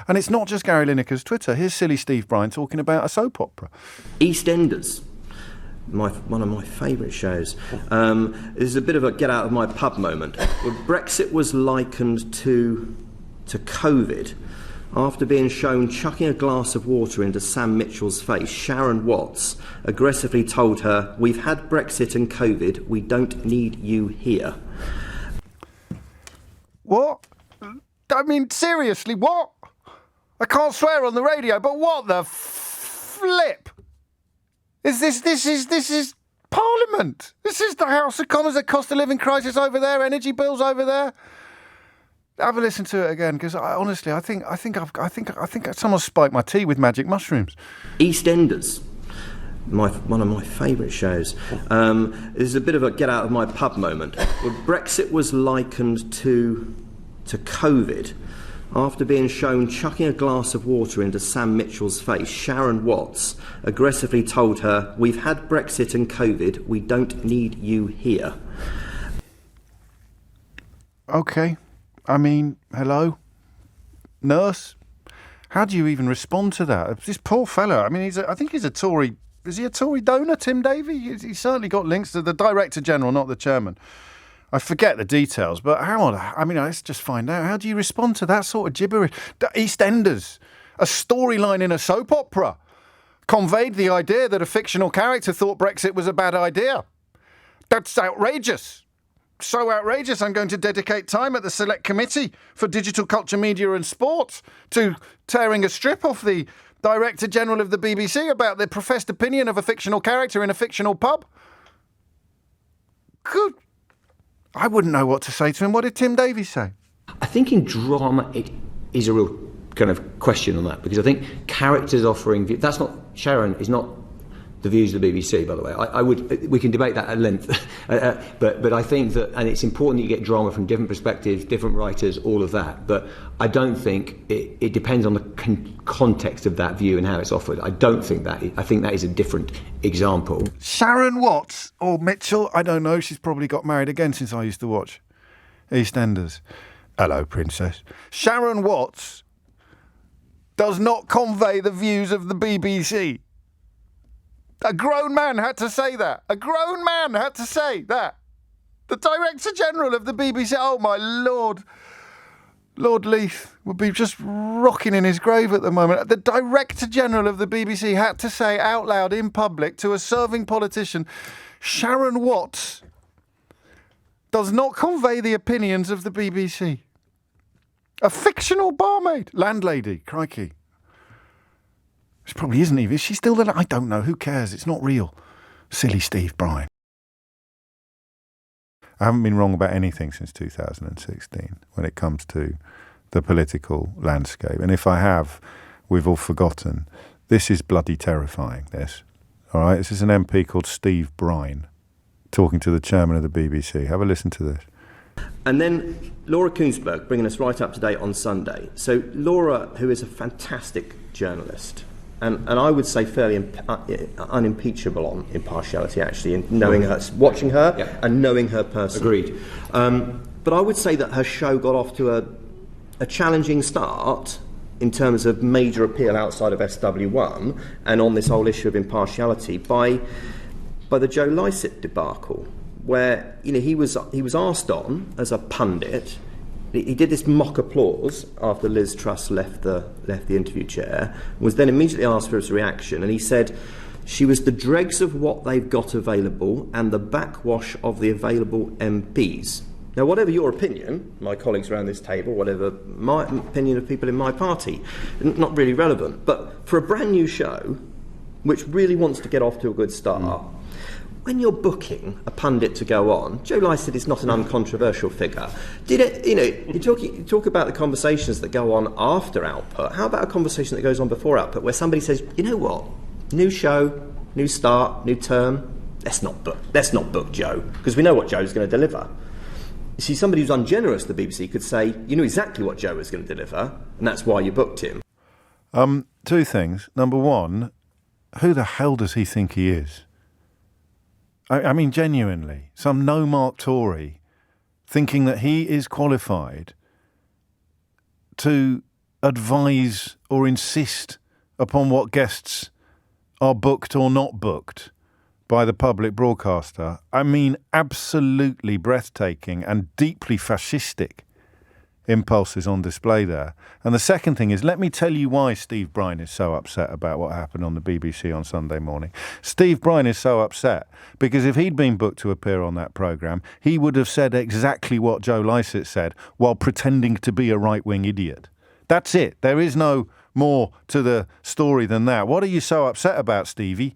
And it's not just Gary Lineker's Twitter. Here's silly Steve Brine talking about a soap opera. EastEnders, one of my favourite shows. This is a bit of a get out of my pub moment. Brexit was likened to COVID. After being shown chucking a glass of water into Sam Mitchell's face, Sharon Watts aggressively told her, "We've had Brexit and COVID, we don't need you here." What? I mean, seriously, what? I can't swear on the radio, but what the flip? This is Parliament. This is the House of Commons. The cost of living crisis over there, energy bills over there. Have a listen to it again, because honestly, I think someone spiked my tea with magic mushrooms. EastEnders, one of my favourite shows. This is a bit of a get out of my pub moment. Brexit was likened to COVID. After being shown chucking a glass of water into Sam Mitchell's face, Sharon Watts aggressively told her, "We've had Brexit and COVID, we don't need you here." Okay. I mean, hello? Nurse? How do you even respond to that? This poor fellow, I mean, I think he's a Tory... Is he a Tory donor, Tim Davie? He's certainly got links to the Director-General, not the Chairman. I forget the details, but let's just find out. How do you respond to that sort of gibberish? EastEnders, a storyline in a soap opera, conveyed the idea that a fictional character thought Brexit was a bad idea. That's outrageous. So outrageous, I'm going to dedicate time at the Select Committee for Digital Culture, Media and Sport to tearing a strip off the Director-General of the BBC about the professed opinion of a fictional character in a fictional pub. Good. I wouldn't know what to say to him. What did Tim Davie say? I think in drama it is a real kind of question on that, because I think characters offering... That's not... Sharon is not the views of the BBC, by the way. We can debate that at length. but I think that... And it's important that you get drama from different perspectives, different writers, all of that. But I don't think... It depends on the context of that view and how it's offered. I don't think that... I think that is a different example. Sharon Watts or Mitchell, I don't know. She's probably got married again since I used to watch EastEnders. Hello, Princess. Sharon Watts does not convey the views of the BBC. A grown man had to say that. A grown man had to say that. The Director-General of the BBC, oh my Lord. Lord Leith would be just rocking in his grave at the moment. The Director-General of the BBC had to say out loud in public to a serving politician, Sharon Watts does not convey the opinions of the BBC. A fictional barmaid. Landlady, crikey. She probably isn't even. Is she still there? I don't know. Who cares? It's not real. Silly Steve Brine. I haven't been wrong about anything since 2016 when it comes to the political landscape. And if I have, we've all forgotten. This is bloody terrifying, this. All right? This is an MP called Steve Brine talking to the chairman of the BBC. Have a listen to this. And then Laura Keunssberg bringing us right up to date on Sunday. So Laura, who is a fantastic journalist, and I would say fairly unimpeachable on impartiality, actually, in knowing her, watching her, yeah, and knowing her personally. Agreed. But I would say that her show got off to a challenging start in terms of major appeal outside of SW1 and on this whole issue of impartiality by the Joe Lycett debacle, where he was asked on as a pundit. He did this mock applause after Liz Truss left the interview chair, was then immediately asked for his reaction, and he said she was the dregs of what they've got available and the backwash of the available MPs. Now, whatever your opinion, my colleagues around this table, whatever my opinion of people in my party, not really relevant, but for a brand new show, which really wants to get off to a good start, when you're booking a pundit to go on, Joe Lycett is not an uncontroversial figure. You talk about the conversations that go on after output. How about a conversation that goes on before output, where somebody says, you know what, new show, new start, new term, let's not book Joe, because we know what Joe's going to deliver. You see, somebody who's ungenerous to the BBC could say, you knew exactly what Joe was going to deliver, and that's why you booked him. Two things. Number one, who the hell does he think he is? I mean, genuinely, some no-mark Tory thinking that he is qualified to advise or insist upon what guests are booked or not booked by the public broadcaster. I mean, absolutely breathtaking and deeply fascistic impulses on display there. And the second thing is, let me tell you why Steve Brine is so upset about what happened on the BBC on Sunday morning. Steve Brine is so upset because if he'd been booked to appear on that programme, he would have said exactly what Joe Lycett said while pretending to be a right-wing idiot. That's it. There is no more to the story than that. What are you so upset about, Stevie?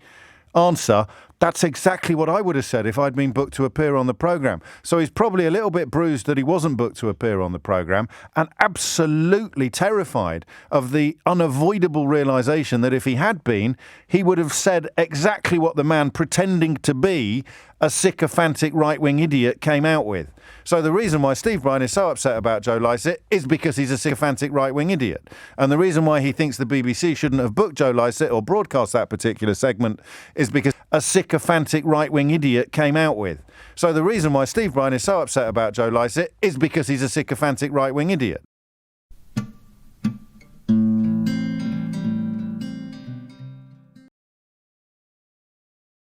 Answer: that's exactly what I would have said if I'd been booked to appear on the programme. So he's probably a little bit bruised that he wasn't booked to appear on the programme, and absolutely terrified of the unavoidable realisation that if he had been, he would have said exactly what the man pretending to be a sycophantic right-wing idiot came out with. So the reason why Steve Brine is so upset about Joe Lycett is because he's a sycophantic right-wing idiot. And the reason why he thinks the BBC shouldn't have booked Joe Lycett or broadcast that particular segment is because a sycophantic right-wing idiot came out with. So the reason why Steve Brine is so upset about Joe Lycett is because he's a sycophantic right-wing idiot.